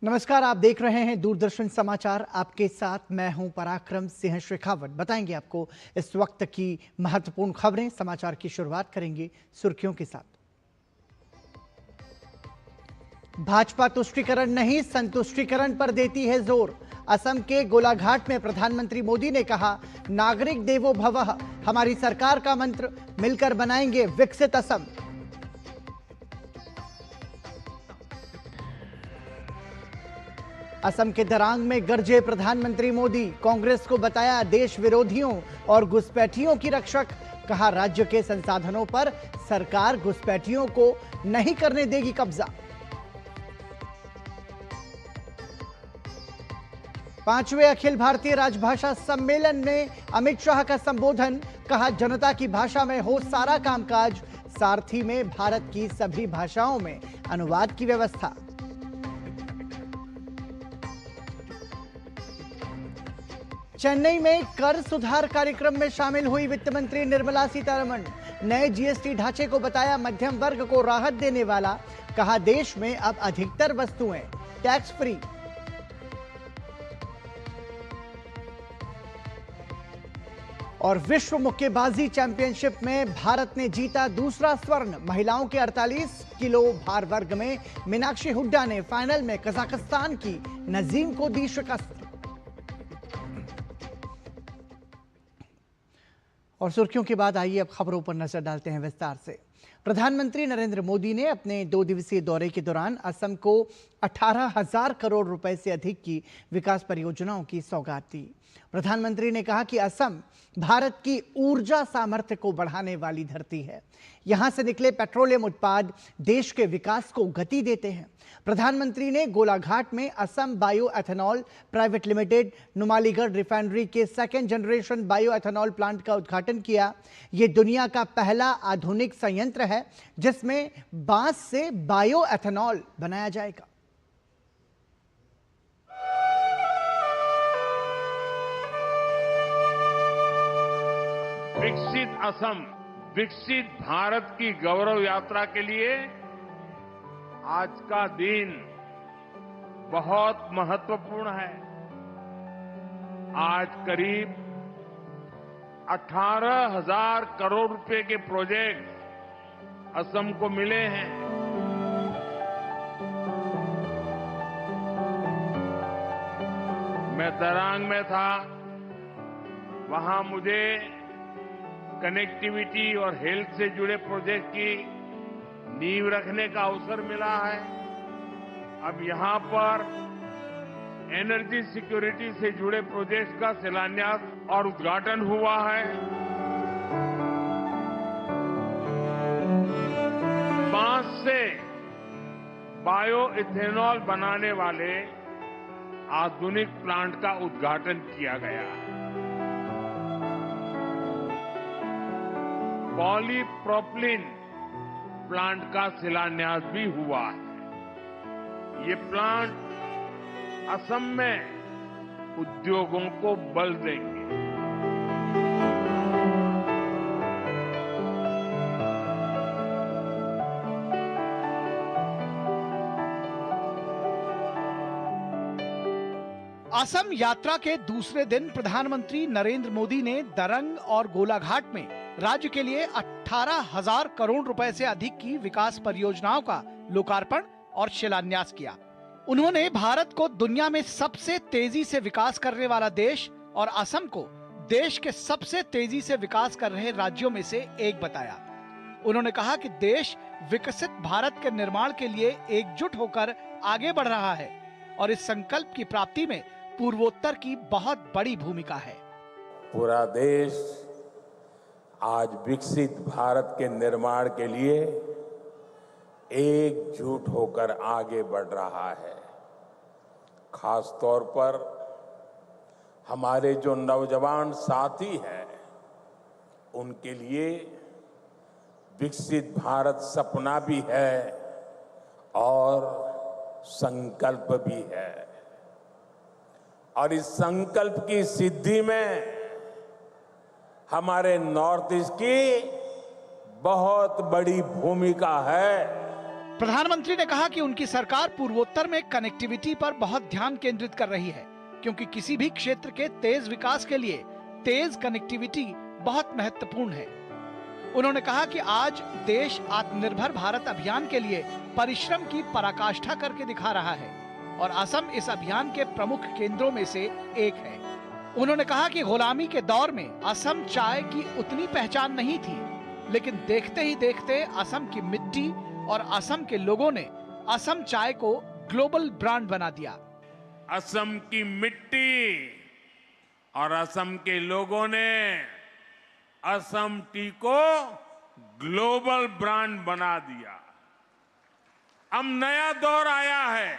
नमस्कार, आप देख रहे हैं दूरदर्शन समाचार। आपके साथ मैं हूं पराक्रम सिंह शेखावत। बताएंगे आपको इस वक्त की महत्वपूर्ण खबरें। समाचार की शुरुआत करेंगे सुर्खियों के साथ। भाजपा तुष्टीकरण नहीं, संतुष्टीकरण पर देती है जोर। असम के गोलाघाट में प्रधानमंत्री मोदी ने कहा, नागरिक देवो भवः हमारी सरकार का मंत्र, मिलकर बनाएंगे विकसित असम। असम के दरांग में गरजे प्रधानमंत्री मोदी, कांग्रेस को बताया देश विरोधियों और घुसपैठियों की रक्षक। कहा, राज्य के संसाधनों पर सरकार घुसपैठियों को नहीं करने देगी कब्जा। 5वें अखिल भारतीय राजभाषा सम्मेलन में अमित शाह का संबोधन। कहा, जनता की भाषा में हो सारा कामकाज, सारथी में भारत की सभी भाषाओं में अनुवाद की व्यवस्था। चेन्नई में कर सुधार कार्यक्रम में शामिल हुई वित्त मंत्री निर्मला सीतारमण। नए जीएसटी ढांचे को बताया मध्यम वर्ग को राहत देने वाला। कहा, देश में अब अधिकतर वस्तुएं टैक्स फ्री। और विश्व मुक्केबाजी चैंपियनशिप में भारत ने जीता दूसरा स्वर्ण। महिलाओं के 48 किलो भार वर्ग में मीनाक्षी हुड्डा ने फाइनल में कजाकिस्तान की नजीम को दी शिकस्त। और सुर्खियों के बाद आइए अब खबरों पर नजर डालते हैं विस्तार से। प्रधानमंत्री नरेंद्र मोदी ने अपने 2 दिवसीय दौरे के दौरान असम को 18,000 करोड़ रुपए से अधिक की विकास परियोजनाओं की सौगात दी। प्रधानमंत्री ने कहा कि असम भारत की ऊर्जा सामर्थ्य को बढ़ाने वाली धरती है। यहां से निकले पेट्रोलियम उत्पाद देश के विकास को गति देते हैं। प्रधानमंत्री ने गोलाघाट में Assam bio ethanol private limited Numaligarh refinery के 2nd generation bio ethanol plant का उद्घाटन किया। यह दुनिया का पहला आधुनिक संयंत्र है जिसमें बांस से बायो एथेनॉल बनाया जाएगा। विकसित असम, विकसित भारत की गौरव यात्रा के लिए आज का दिन बहुत महत्वपूर्ण है। आज करीब 18,000 करोड़ रुपए के प्रोजेक्ट असम को मिले हैं। मैं दरांग में था, वहां मुझे कनेक्टिविटी और हेल्थ से जुड़े प्रोजेक्ट की नींव रखने का अवसर मिला है। अब यहां पर एनर्जी सिक्योरिटी से जुड़े प्रोजेक्ट का शिलान्यास और उद्घाटन हुआ है। बांस से बायो इथेनॉल बनाने वाले आधुनिक प्लांट का उद्घाटन किया गया है। पॉलीप्रोपिलीन प्लांट का शिलान्यास भी हुआ है। ये प्लांट असम में उद्योगों को बल देंगे। असम यात्रा के दूसरे दिन प्रधानमंत्री नरेंद्र मोदी ने दरंग और गोलाघाट में राज्य के लिए 18,000 करोड़ रुपए से अधिक की विकास परियोजनाओं का लोकार्पण और शिलान्यास किया। उन्होंने भारत को दुनिया में सबसे तेजी से विकास करने वाला देश और असम को देश के सबसे तेजी से विकास कर रहे राज्यों में से एक बताया। उन्होंने कहा कि देश विकसित भारत के निर्माण के लिए एकजुट होकर आगे बढ़ रहा है और इस संकल्प की प्राप्ति में पूर्वोत्तर की बहुत बड़ी भूमिका है। पूरा देश आज विकसित भारत के निर्माण के लिए एकजुट होकर आगे बढ़ रहा है। खास तौर पर हमारे जो नौजवान साथी हैं, उनके लिए विकसित भारत सपना भी है और संकल्प भी है। और इस संकल्प की सिद्धि में हमारे नॉर्थ ईस्ट की बहुत बड़ी भूमिका है। प्रधानमंत्री ने कहा कि उनकी सरकार पूर्वोत्तर में कनेक्टिविटी पर बहुत ध्यान केंद्रित कर रही है, क्योंकि किसी भी क्षेत्र के तेज विकास के लिए तेज कनेक्टिविटी बहुत महत्वपूर्ण है। उन्होंने कहा कि आज देश आत्मनिर्भर भारत अभियान के लिए परिश्रम की पराकाष्ठा करके दिखा रहा है और असम इस अभियान के प्रमुख केंद्रों में से एक है। उन्होंने कहा कि गुलामी के दौर में असम चाय की उतनी पहचान नहीं थी, लेकिन देखते ही देखते असम की मिट्टी और असम के लोगों ने असम चाय को ग्लोबल ब्रांड बना दिया। असम की मिट्टी और असम के लोगों ने असम टी को ग्लोबल ब्रांड बना दिया। अब नया दौर आया है।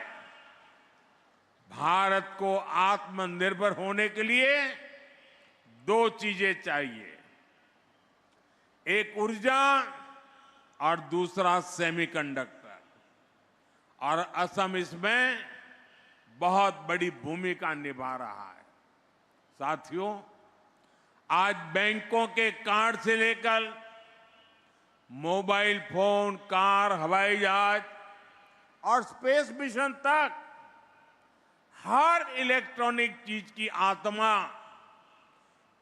भारत को आत्मनिर्भर होने के लिए दो चीजें चाहिए, एक ऊर्जा और दूसरा सेमीकंडक्टर, और असम इसमें बहुत बड़ी भूमिका निभा रहा है। साथियों, आज बैंकों के कार्ड से लेकर मोबाइल फोन, कार, हवाई जहाज और स्पेस मिशन तक हर इलेक्ट्रॉनिक चीज की आत्मा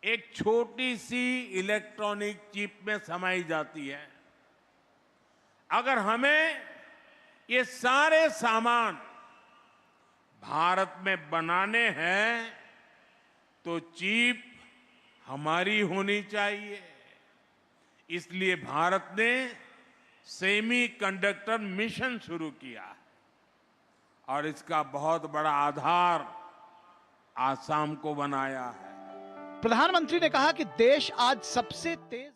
एक छोटी सी इलेक्ट्रॉनिक चिप में समाई जाती है। अगर हमें ये सारे सामान भारत में बनाने हैं तो चिप हमारी होनी चाहिए। इसलिए भारत ने सेमी कंडक्टर मिशन शुरू किया है और इसका बहुत बड़ा आधार आसाम को बनाया है। प्रधानमंत्री ने कहा कि देश आज सबसे तेज।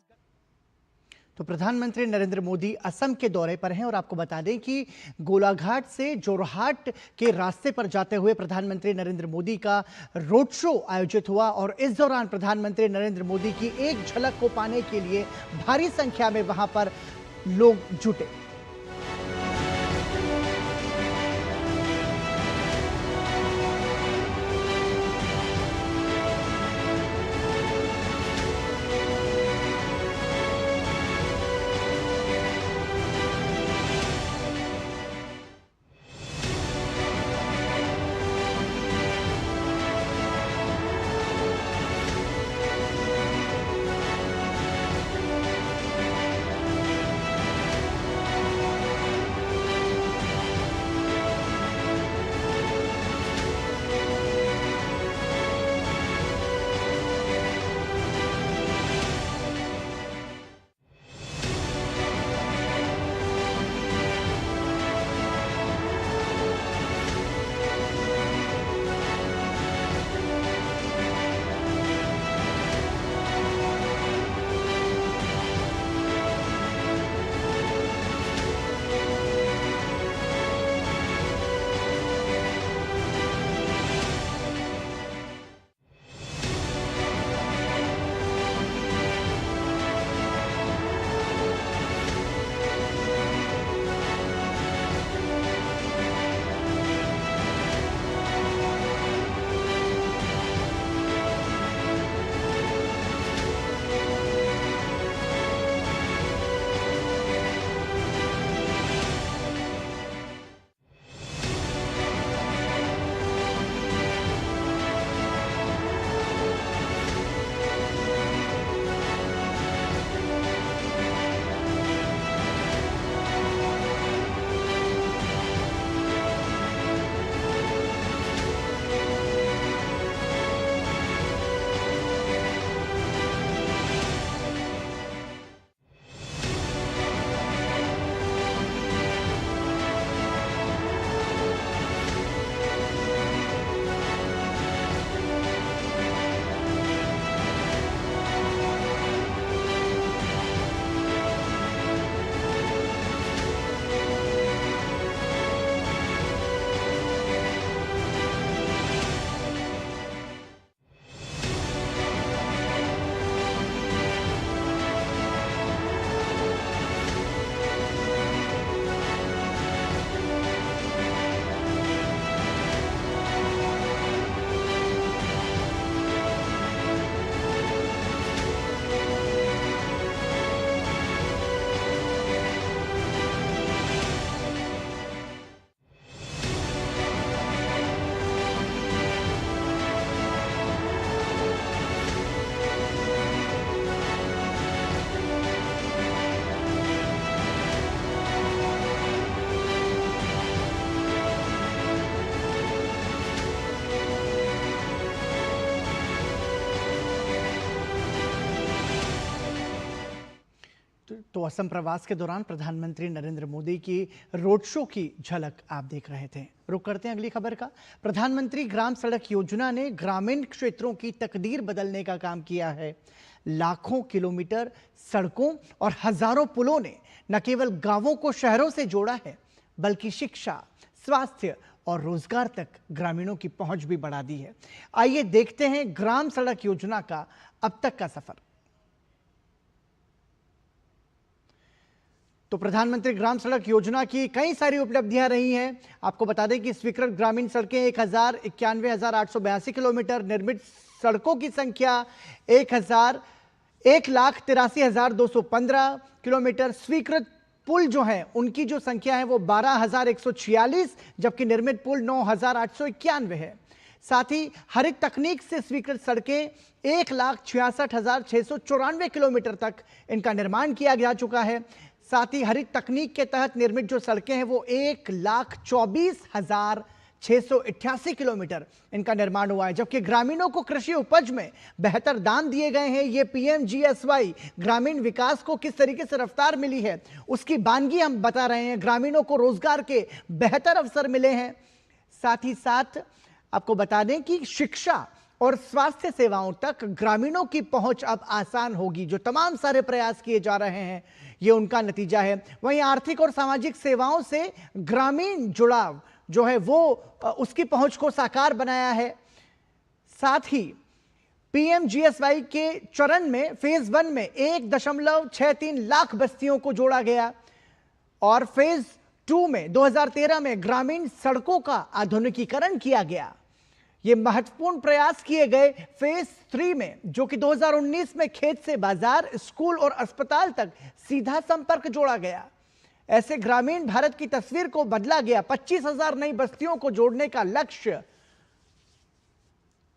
तो प्रधानमंत्री नरेंद्र मोदी असम के दौरे पर हैं और आपको बता दें कि गोलाघाट से जोरहाट के रास्ते पर जाते हुए प्रधानमंत्री नरेंद्र मोदी का रोड शो आयोजित हुआ और इस दौरान प्रधानमंत्री नरेंद्र मोदी की एक झलक को पाने के लिए भारी संख्या में वहां पर लोग जुटे। तो असम प्रवास के दौरान प्रधानमंत्री नरेंद्र मोदी की रोड शो की झलक आप देख रहे थे। रुक करते हैं अगली खबर का। प्रधानमंत्री ग्राम सड़क योजना ने ग्रामीण क्षेत्रों की तकदीर बदलने का काम किया है। लाखों किलोमीटर सड़कों और हजारों पुलों ने न केवल गांवों को शहरों से जोड़ा है, बल्कि शिक्षा, स्वास्थ्य और रोजगार तक ग्रामीणों की पहुंच भी बढ़ा दी है। आइए देखते हैं ग्राम सड़क योजना का अब तक का सफर। तो प्रधानमंत्री ग्राम सड़क योजना की कई सारी उपलब्धियां रही हैं। आपको बता दें कि स्वीकृत ग्रामीण सड़कें 1,91,882 किलोमीटर, निर्मित सड़कों की संख्या 1,83,215 किलोमीटर, स्वीकृत पुल जो हैं उनकी जो संख्या है वो 12,146, जबकि निर्मित पुल 9,891 है। साथ ही हरित तकनीक से स्वीकृत सड़कें 1,66,694 किलोमीटर तक इनका निर्माण किया जा चुका है। साथ ही हरित तकनीक के तहत निर्मित जो सड़कें हैं वो 1,24,688 किलोमीटर इनका निर्माण हुआ है। जबकि ग्रामीणों को कृषि उपज में बेहतर दाम दिए गए हैं। ये PMGSY ग्रामीण विकास को किस तरीके से रफ्तार मिली है उसकी बानगी हम बता रहे हैं। ग्रामीणों को रोजगार के बेहतर अवसर मिले हैं। साथ ही साथ आपको बता दें कि शिक्षा और स्वास्थ्य सेवाओं तक ग्रामीणों की पहुंच अब आसान होगी। जो तमाम सारे प्रयास किए जा रहे हैं ये उनका नतीजा है। वहीं आर्थिक और सामाजिक सेवाओं से ग्रामीण जुड़ाव जो है वो उसकी पहुंच को साकार बनाया है। साथ ही PMGSY के चरण में फेज 1 में 1.63 लाख बस्तियों को जोड़ा गया और फेज 2 में 2013 में ग्रामीण सड़कों का आधुनिकीकरण किया गया। ये महत्वपूर्ण प्रयास किए गए। फेज 3 में जो कि 2019 में खेत से बाजार, स्कूल और अस्पताल तक सीधा संपर्क जोड़ा गया। ऐसे ग्रामीण भारत की तस्वीर को बदला गया। 25,000 नई बस्तियों को जोड़ने का लक्ष्य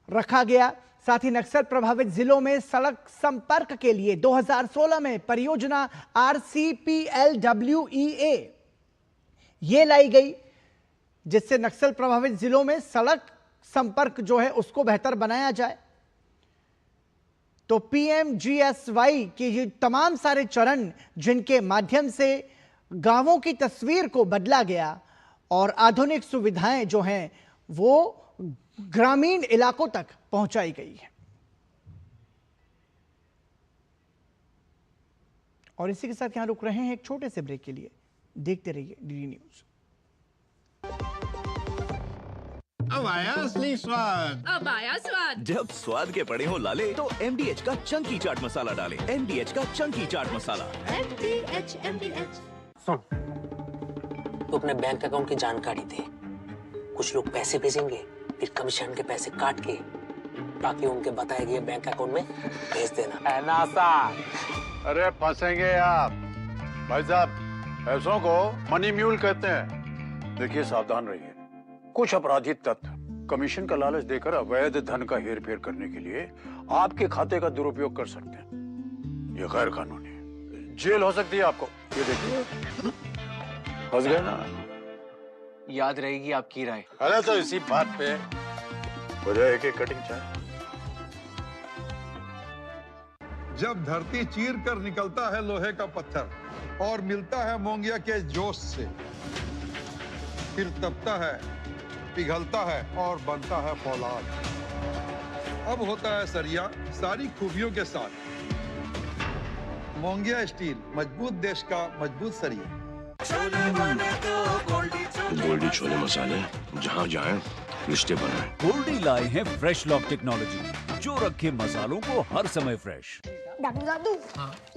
रखा गया। साथ ही नक्सल प्रभावित जिलों में सड़क संपर्क के लिए 2016 में परियोजना RCPLWEA ये लाई गई, जिससे नक्सल प्रभावित जिलों में सड़क संपर्क जो है उसको बेहतर बनाया जाए। तो PMGSY के ये तमाम सारे चरण जिनके माध्यम से गांवों की तस्वीर को बदला गया और आधुनिक सुविधाएं जो हैं वो ग्रामीण इलाकों तक पहुंचाई गई है। और इसी के साथ यहां रुक रहे हैं एक छोटे से ब्रेक के लिए। देखते रहिए DD न्यूज। अब आया असली स्वाद। अब आया स्वाद। जब स्वाद के पड़े हो लाले तो MDH का चंकी चाट मसाला डालें। MDH का चंकी चाट मसाला। MDH। सुन, तू अपने बैंक अकाउंट की जानकारी दे। कुछ लोग पैसे भेजेंगे, फिर कमीशन के पैसे काट के बाकी उनके बताए गए बैंक अकाउंट में भेज देना। नासा। अरे फंसेंगे आप भाई साहब। पैसों को मनी म्यूल कहते हैं। देखिए सावधान रहिए। कुछ अपराधी तत्व कमीशन का लालच देकर अवैध धन का हेरफेर करने के लिए आपके खाते का दुरुपयोग कर सकते हैं। ये गैर कानूनी है, जेल हो सकती है आपको। ये देखिए फंस गए ना। याद रहेगी आपकी राय। अरे तो इसी बात पे हो जाए एक कटिंग चाय। जब धरती चीर कर निकलता है लोहे का पत्थर और मिलता है मोंगिया के जोश से, फिर तपता है, पिघलता है और बनता है फौलाद। अब होता है सरिया सारी खूबियों के साथ। मोंगिया स्टील, मजबूत देश का मजबूत सरिया। गोल्डी छोले मसाले, जहाँ जाएं रिश्ते बनाएं। गोल्डी लाए हैं फ्रेश लॉक टेक्नोलॉजी जो रखे मसालों को हर समय फ्रेश। दादू,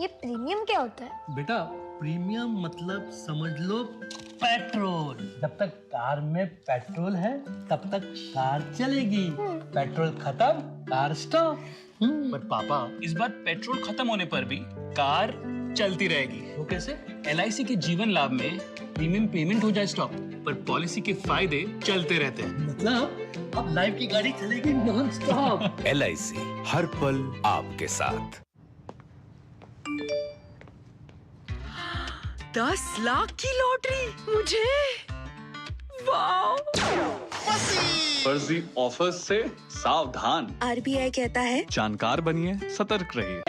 ये प्रीमियम क्या होता है? बेटा प्रीमियम मतलब समझ लो पेट्रोल। जब तक कार में पेट्रोल है तब तक कार चलेगी। पेट्रोल खत्म, कार स्टॉप। पर पापा इस बार पेट्रोल खत्म होने पर भी कार चलती रहेगी। वो कैसे? LIC के जीवन लाभ में प्रीमियम पेमेंट हो जाए स्टॉप, पर पॉलिसी के फायदे चलते रहते हैं। मतलब अब लाइफ की गाड़ी चलेगी नॉन स्टॉप। LIC हर पल आपके साथ। 10 लाख की लॉटरी मुझे। वाओ! फर्जी ऑफर से सावधान। RBI कहता है जानकार बनिए, सतर्क रहिए।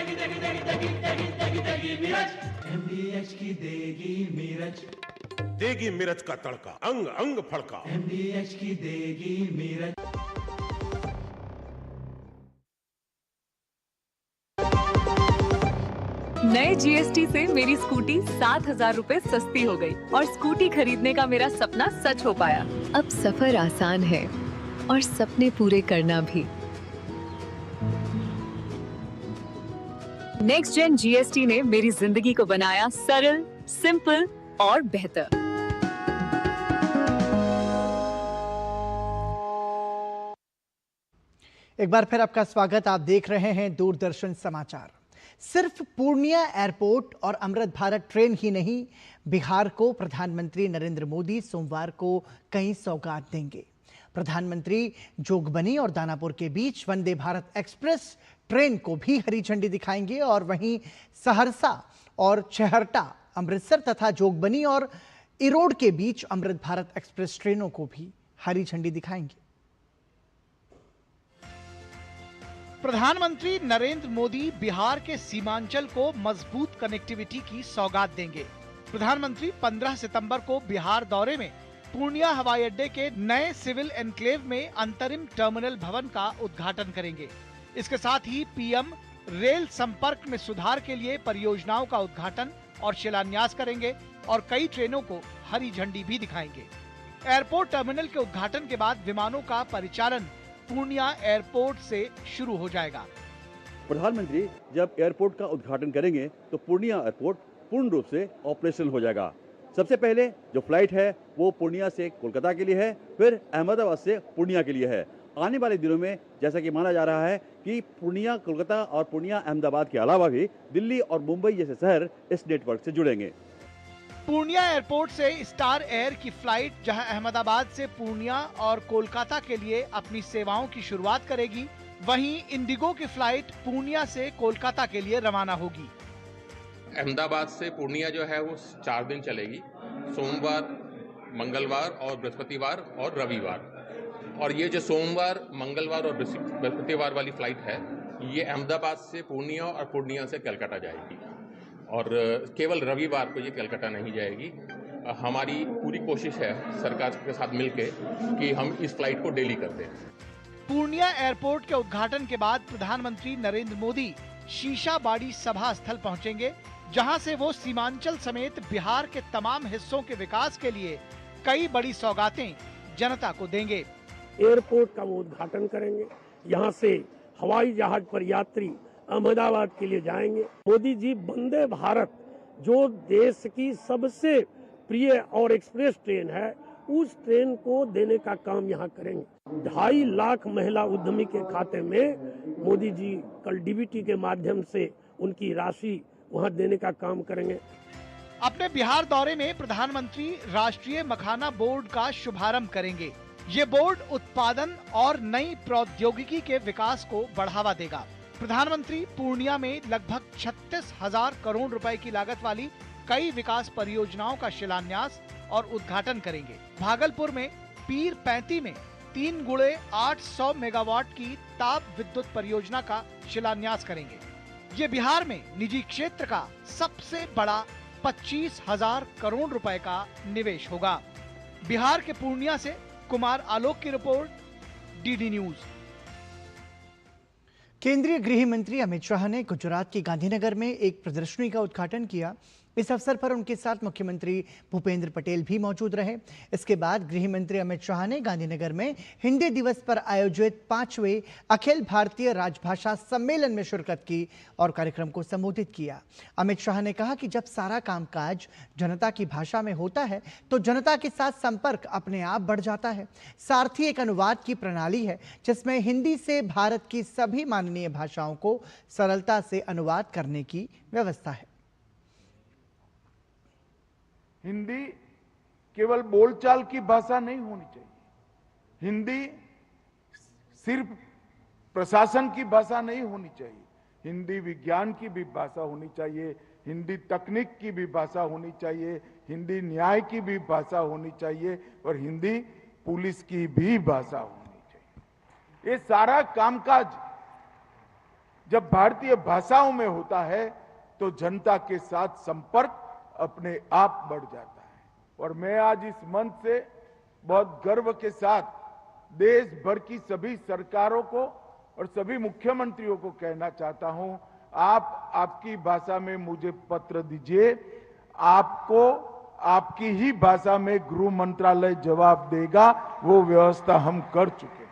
MDH की देगी मिर्च, देगी मिर्च का तड़का, अंग अंग फड़का। MDH की देगी मिर्च। नए जीएसटी से मेरी स्कूटी 7,000 रुपए सस्ती हो गई और स्कूटी खरीदने का मेरा सपना सच हो पाया। अब सफर आसान है और सपने पूरे करना भी। नेक्स्ट जेन जीएसटी ने मेरी जिंदगी को बनाया सरल, सिंपल और बेहतर। एक बार फिर आपका स्वागत। आप देख रहे हैं दूरदर्शन समाचार। सिर्फ पूर्णिया एयरपोर्ट और अमृत भारत ट्रेन ही नहीं, बिहार को प्रधानमंत्री नरेंद्र मोदी सोमवार को कई सौगात देंगे। प्रधानमंत्री जोगबनी और दानापुर के बीच वंदे भारत एक्सप्रेस ट्रेन को भी हरी झंडी दिखाएंगे और वहीं सहरसा और छहरटा, अमृतसर तथा जोगबनी और इरोड के बीच अमृत भारत एक्सप्रेस ट्रेनों को भी हरी झंडी दिखाएंगे। प्रधानमंत्री नरेंद्र मोदी बिहार के सीमांचल को मजबूत कनेक्टिविटी की सौगात देंगे। प्रधानमंत्री 15 सितंबर को बिहार दौरे में पूर्णिया हवाई अड्डे के नए सिविल एनक्लेव में अंतरिम टर्मिनल भवन का उद्घाटन करेंगे। इसके साथ ही पीएम रेल संपर्क में सुधार के लिए परियोजनाओं का उद्घाटन और शिलान्यास करेंगे और कई ट्रेनों को हरी झंडी भी दिखाएंगे। एयरपोर्ट टर्मिनल के उद्घाटन के बाद विमानों का परिचालन पूर्णिया एयरपोर्ट से शुरू हो जाएगा। प्रधानमंत्री जब एयरपोर्ट का उद्घाटन करेंगे तो पूर्णिया एयरपोर्ट पूर्ण रूप से ऑपरेशनल हो जाएगा। सबसे पहले जो फ्लाइट है वो पूर्णिया से कोलकाता के लिए है, फिर अहमदाबाद से पूर्णिया के लिए है। आने वाले दिनों में जैसा कि माना जा रहा है कि पूर्णिया कोलकाता और पूर्णिया अहमदाबाद के अलावा भी दिल्ली और मुंबई जैसे शहर इस नेटवर्क से जुड़ेंगे। पूर्णिया एयरपोर्ट से स्टार एयर की फ्लाइट जहां अहमदाबाद से पूर्णिया और कोलकाता के लिए अपनी सेवाओं की शुरुआत करेगी, वहीं इंडिगो की फ्लाइट पूर्णिया से कोलकाता के लिए रवाना होगी। अहमदाबाद से पूर्णिया जो है वो 4 दिन चलेगी, सोमवार, मंगलवार और बृहस्पतिवार और रविवार। और ये जो सोमवार, मंगलवार और बृहस्पतिवार वाली फ्लाइट है, ये अहमदाबाद से पूर्णिया और पूर्णिया से कलकत्ता जाएगी और केवल रविवार को ये कलकत्ता नहीं जाएगी। हमारी पूरी कोशिश है सरकार के साथ मिलके कि हम इस फ्लाइट को डेली कर दें। पूर्णिया एयरपोर्ट के उद्घाटन के बाद प्रधानमंत्री नरेंद्र मोदी शीशाबाड़ी सभा स्थल पहुंचेंगे, जहां से वो सीमांचल समेत बिहार के तमाम हिस्सों के विकास के लिए कई बड़ी सौगातें जनता को देंगे। एयरपोर्ट का वो उद्घाटन करेंगे, यहाँ से हवाई जहाज पर यात्री अहमदाबाद के लिए जाएंगे। मोदी जी वंदे भारत जो देश की सबसे प्रिय और एक्सप्रेस ट्रेन है, उस ट्रेन को देने का काम यहाँ करेंगे। 2.5 लाख महिला उद्यमी के खाते में मोदी जी कल डीबीटी के माध्यम से उनकी राशि वहाँ देने का काम करेंगे। अपने बिहार दौरे में प्रधानमंत्री राष्ट्रीय मखाना बोर्ड का शुभारंभ करेंगे। ये बोर्ड उत्पादन और नई प्रौद्योगिकी के विकास को बढ़ावा देगा। प्रधानमंत्री पूर्णिया में लगभग 36,000 करोड़ रुपए की लागत वाली कई विकास परियोजनाओं का शिलान्यास और उद्घाटन करेंगे। भागलपुर में पीर 35 में 3x800 मेगावाट की ताप विद्युत परियोजना का शिलान्यास करेंगे। ये बिहार में निजी क्षेत्र का सबसे बड़ा 25,000 करोड़ रुपए का निवेश होगा। बिहार के पूर्णिया से कुमार आलोक की रिपोर्ट, डीडी न्यूज। केंद्रीय गृह मंत्री अमित शाह ने गुजरात के गांधीनगर में एक प्रदर्शनी का उद्घाटन किया। इस अवसर पर उनके साथ मुख्यमंत्री भूपेंद्र पटेल भी मौजूद रहे। इसके बाद गृह मंत्री अमित शाह ने गांधीनगर में हिंदी दिवस पर आयोजित 5वें अखिल भारतीय राजभाषा सम्मेलन में शिरकत की और कार्यक्रम को संबोधित किया। अमित शाह ने कहा कि जब सारा कामकाज जनता की भाषा में होता है तो जनता के साथ संपर्क अपने आप बढ़ जाता है। सारथी एक अनुवाद की प्रणाली है जिसमें हिंदी से भारत की सभी माननीय भाषाओं को सरलता से अनुवाद करने की व्यवस्था है। हिंदी केवल बोलचाल की भाषा नहीं होनी चाहिए। हिंदी सिर्फ प्रशासन की भाषा नहीं होनी चाहिए। हिंदी विज्ञान की भी भाषा होनी चाहिए, हिंदी तकनीक की भी भाषा होनी चाहिए, हिंदी न्याय की भी भाषा होनी चाहिए और हिंदी पुलिस की भी भाषा होनी चाहिए। ये सारा कामकाज जब भारतीय भाषाओं में होता है तो जनता के साथ संपर्क अपने आप बढ़ जाता है। और मैं आज इस मंच से बहुत गर्व के साथ देश भर की सभी सरकारों को और सभी मुख्यमंत्रियों को कहना चाहता हूं, आप आपकी भाषा में मुझे पत्र दीजिए, आपको आपकी ही भाषा में गृह मंत्रालय जवाब देगा। वो व्यवस्था हम कर चुके हैं।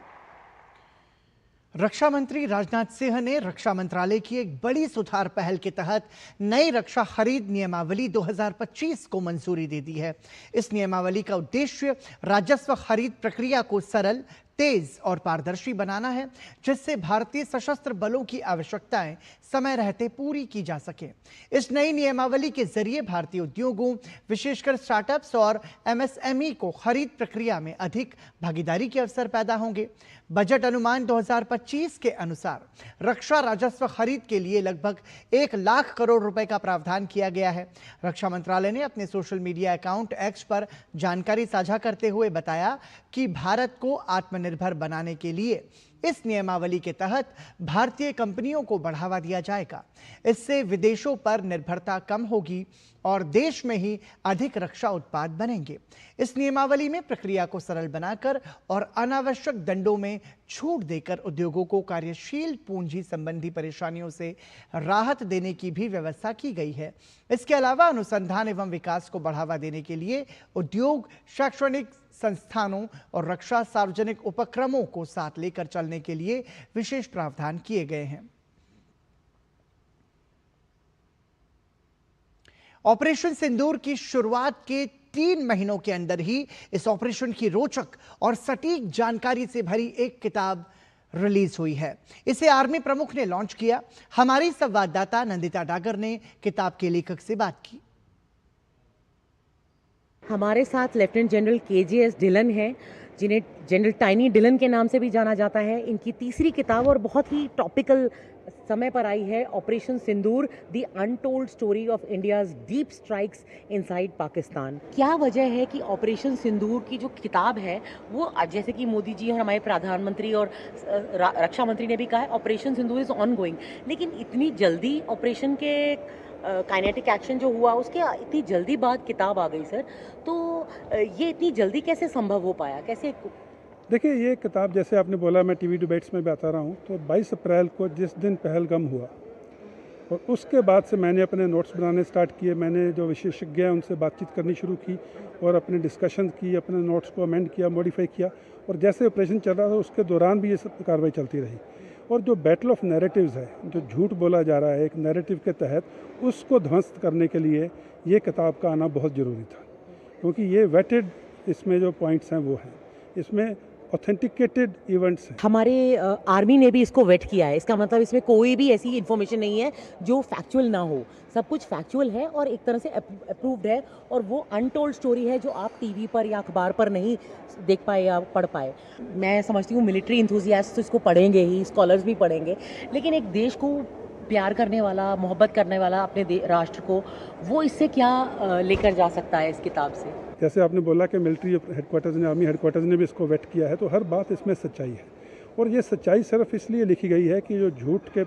रक्षा मंत्री राजनाथ सिंह ने रक्षा मंत्रालय की एक बड़ी सुधार पहल के तहत नई रक्षा खरीद नियमावली 2025 को मंजूरी दे दी है। इस नियमावली का उद्देश्य राजस्व खरीद प्रक्रिया को सरल, तेज और पारदर्शी बनाना है, जिससे भारतीय सशस्त्र बलों की आवश्यकताएं समय रहते पूरी की जा सके। इस नई नियमावली के जरिए भारतीय उद्योगों, विशेषकर स्टार्टअप्स और एमएसएमई को खरीद प्रक्रिया में अधिक भागीदारी के अवसर पैदा होंगे। बजट अनुमान 2025 के अनुसार रक्षा राजस्व खरीद के लिए लगभग 1 लाख करोड़ रुपए का प्रावधान किया गया है। रक्षा मंत्रालय ने अपने सोशल मीडिया अकाउंट एक्स पर जानकारी साझा करते हुए बताया कि भारत को आत्मनिर्भर बनाने के लिए इस नियमावली के तहत भारतीय कंपनियों को बढ़ावा दिया जाएगा। इससे विदेशों पर निर्भरता कम होगी और देश में ही अधिक रक्षा उत्पाद बनेंगे। इस नियमावली में प्रक्रिया को सरल बनाकर और अनावश्यक दंडों में छूट देकर उद्योगों को कार्यशील पूंजी संबंधी परेशानियों से राहत देने की भी व्यवस्था की गई है। इसके अलावा अनुसंधान एवं विकास को बढ़ावा देने के लिए उद्योग, शैक्षणिक संस्थानों और रक्षा सार्वजनिक उपक्रमों को साथ लेकर चलने के लिए विशेष प्रावधान किए गए हैं। ऑपरेशन सिंदूर की शुरुआत के 3 महीनों के अंदर ही इस ऑपरेशन की रोचक और सटीक जानकारी से भरी एक किताब रिलीज हुई है। इसे आर्मी प्रमुख ने लॉन्च किया। हमारी संवाददाता नंदिता डागर ने किताब के लेखक से बात की। हमारे साथ लेफ्टिनेंट जनरल KJS डिलन हैं, जिन्हें जनरल टाइनी डिलन के नाम से भी जाना जाता है। इनकी तीसरी किताब और बहुत ही टॉपिकल समय पर आई है, operation Sindoor, the untold story of India's deep strikes inside Pakistan. क्या वजह है कि ऑपरेशन सिंदूर की जो किताब है वो, जैसे कि मोदी जी और हमारे प्रधानमंत्री और रक्षा मंत्री ने भी कहा है, operation Sindoor is on going, लेकिन इतनी जल्दी ऑपरेशन के काइनेटिक एक्शन जो हुआ उसके इतनी जल्दी बाद किताब आ गई सर, तो ये इतनी जल्दी कैसे संभव हो पाया, कैसे? देखिए, ये किताब जैसे आपने बोला, मैं टीवी डिबेट्स में भी आता रहा हूँ, तो 22 अप्रैल को जिस दिन पहलगाम हुआ और उसके बाद से मैंने अपने नोट्स बनाने स्टार्ट किए। मैंने जो विशेषज्ञ हैं उनसे बातचीत करनी शुरू की और अपने डिस्कशन की, अपने नोट्स को अमेंड किया, मॉडिफाई किया, और जैसे ऑपरेशन चल रहा था उसके दौरान भी ये सब कार्रवाई चलती रही। और जो बैटल ऑफ नैरेटिव्स है, जो झूठ बोला जा रहा है एक नैरेटिव के तहत, उसको ध्वस्त करने के लिए ये किताब का आना बहुत ज़रूरी था, क्योंकि ये वेटेड इसमें जो पॉइंट्स हैं वो हैं, इसमें ऑथेंटिकेटेड इवेंट्स हैं। हमारे आर्मी ने भी इसको वेट किया है, इसका मतलब इसमें कोई भी ऐसी इन्फॉर्मेशन नहीं है जो फैक्चुअल ना हो, सब कुछ फैक्चुअल है और एक तरह से अप्रूव्ड है, और वो अनटोल्ड स्टोरी है जो आप टीवी पर या अखबार पर नहीं देख पाए या पढ़ पाए। मैं समझती हूँ मिलिट्री इंथुजियास्ट तो इसको पढ़ेंगे ही, स्कॉलर्स भी पढ़ेंगे, लेकिन एक देश को प्यार करने वाला, मोहब्बत करने वाला अपने राष्ट्र को, वो इससे क्या लेकर जा सकता है इस किताब से? जैसे आपने बोला कि मिलिट्री हेडक्वार्टर्स ने, आर्मी हेडक्वार्टर्स ने भी इसको वेट किया है, तो हर बात इसमें सच्चाई है। और ये सच्चाई सिर्फ इसलिए लिखी गई है कि जो झूठ के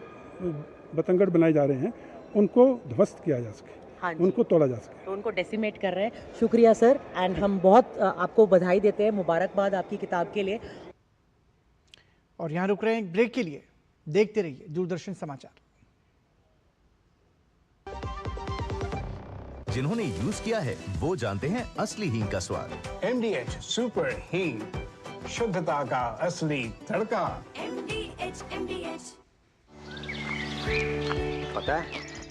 बतंगड़ बनाए जा रहे हैं उनको ध्वस्त किया जा सके, हाँ, उनको तोड़ा जा सके, तो उनको डेसिमेट कर रहे हैं। शुक्रिया सर, एंड हम बहुत आपको बधाई देते हैं, मुबारकबाद आपकी किताब के लिए। और यहाँ रुक रहे हैं ब्रेक के लिए, देखते रहिए दूरदर्शन समाचार। जिन्होंने यूज किया है वो जानते हैं असली हींग का स्वाद। MDH सुपर हींग, शुद्धता का असली तड़का। MDH पता है,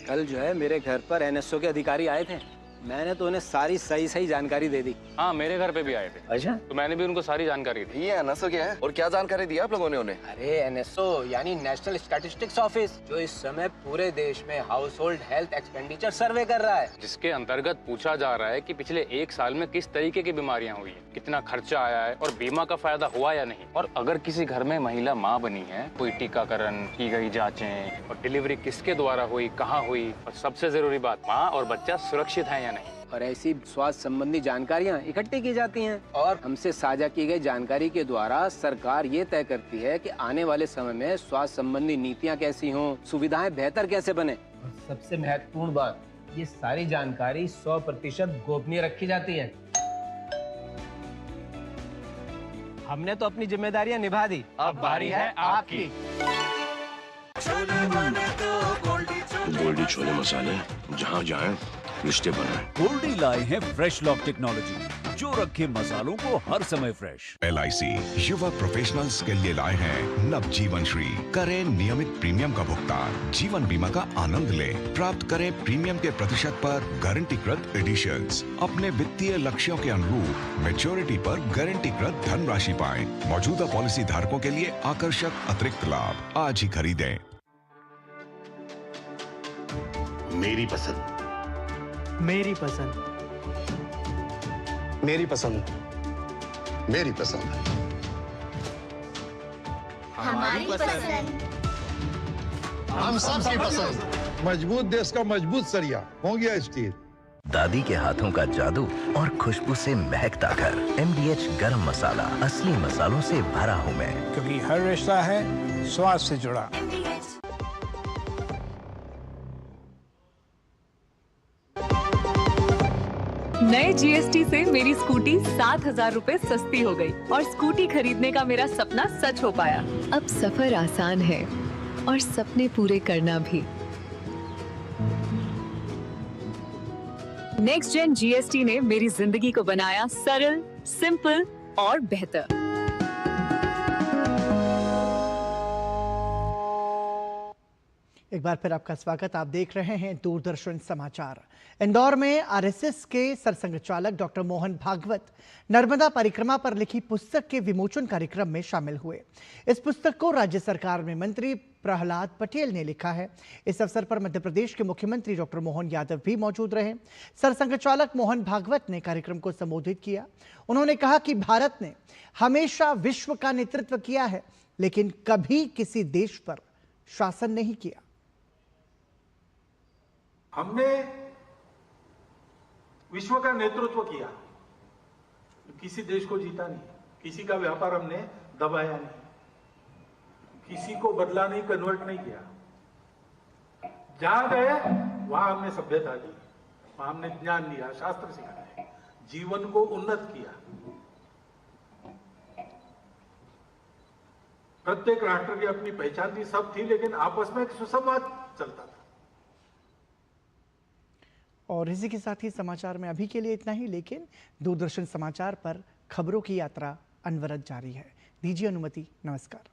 कल जो है मेरे घर पर NSO के अधिकारी आए थे, मैंने तो उन्हें सारी सही जानकारी दे दी। हाँ, मेरे घर पे भी आए थे। अच्छा? तो मैंने भी उनको सारी जानकारी दी। ये NSO क्या है और क्या जानकारी दी आप लोगों ने उन्हें? अरे NSO यानी नेशनल स्टैटिस्टिक्स ऑफिस, जो इस समय पूरे देश में हाउस होल्ड हेल्थ एक्सपेंडिचर सर्वे कर रहा है, जिसके अंतर्गत पूछा जा रहा है कि पिछले 1 साल में किस तरीके की बीमारियां हुई है, कितना खर्चा आया है और बीमा का फायदा हुआ या नहीं। और अगर किसी घर में महिला माँ बनी है, कोई टीकाकरण की गई जाँचें और डिलीवरी किसके द्वारा हुई, कहाँ हुई, और सबसे जरूरी बात, माँ और बच्चा सुरक्षित है या नहीं। और ऐसी स्वास्थ्य संबंधी जानकारियाँ इकट्ठी की जाती हैं और हमसे साझा की गई जानकारी के द्वारा सरकार ये तय करती है कि आने वाले समय में स्वास्थ्य संबंधी नीतियाँ कैसी हों, सुविधाएं बेहतर कैसे बने। सबसे महत्वपूर्ण बात, ये सारी जानकारी 100% गोपनीय रखी जाती है। हमने तो अपनी जिम्मेदारियां निभा दी, अब बारी है आपकी। गोल्डी छोले मसाले, जहाँ जाए रिश्ते बनाए। गोल्डी लाए हैं फ्रेश लॉक टेक्नोलॉजी, जो रखे मसालों को हर समय फ्रेश। LIC युवा प्रोफेशनल्स के लिए लाए हैं नव जीवन श्री। करें नियमित प्रीमियम का भुगतान, जीवन बीमा का आनंद लें, प्राप्त करें प्रीमियम के प्रतिशत पर गारंटीकृत एडिशंस। अपने वित्तीय लक्ष्यों के अनुरूप मैच्योरिटी पर गारंटीकृत धनराशि पाएं। मौजूदा पॉलिसी धारकों के लिए आकर्षक अतिरिक्त लाभ। आज ही खरीदें। मेरी पसंद, मेरी पसंद, मेरी पसंद, मेरी पसंद, हमारी पसंद, हम सबकी पसंद। मजबूत देश का मजबूत सरिया हो गया स्टील। दादी के हाथों का जादू और खुशबू से महकता घर। MDH गरम मसाला, असली मसालों से भरा हूँ मैं, क्योंकि हर रिश्ता है स्वाद से जुड़ा। नए GST से मेरी स्कूटी 7,000 रुपए सस्ती हो गई और स्कूटी खरीदने का मेरा सपना सच हो पाया। अब सफर आसान है और सपने पूरे करना भी। नेक्स्ट जेन GST ने मेरी जिंदगी को बनाया सरल, सिंपल और बेहतर। एक बार फिर आपका स्वागत। आप देख रहे हैं दूरदर्शन समाचार। इंदौर में RSS के सरसंघचालक डॉक्टर मोहन भागवत नर्मदा परिक्रमा पर लिखी पुस्तक के विमोचन कार्यक्रम में शामिल हुए। इस पुस्तक को राज्य सरकार में मंत्री प्रहलाद पटेल ने लिखा है। इस अवसर पर मध्य प्रदेश के मुख्यमंत्री डॉक्टर मोहन यादव भी मौजूद रहे। सरसंघचालक मोहन भागवत ने कार्यक्रम को संबोधित किया। उन्होंने कहा कि भारत ने हमेशा विश्व का नेतृत्व किया है, लेकिन कभी किसी देश पर शासन नहीं किया। हमने विश्व का नेतृत्व किया, किसी देश को जीता नहीं, किसी का व्यापार हमने दबाया नहीं, किसी को बदला नहीं, कन्वर्ट नहीं किया। जहां गए वहां हमने सभ्यता दी, वहां हमने ज्ञान दिया, शास्त्र सिखाए, जीवन को उन्नत किया। प्रत्येक राष्ट्र की अपनी पहचान थी, सब थी, लेकिन आपस में एक सुसंवाद चलता था। और इसी के साथ ही समाचार में अभी के लिए इतना ही, लेकिन दूरदर्शन समाचार पर खबरों की यात्रा अनवरत जारी है। दीजिए अनुमति। नमस्कार।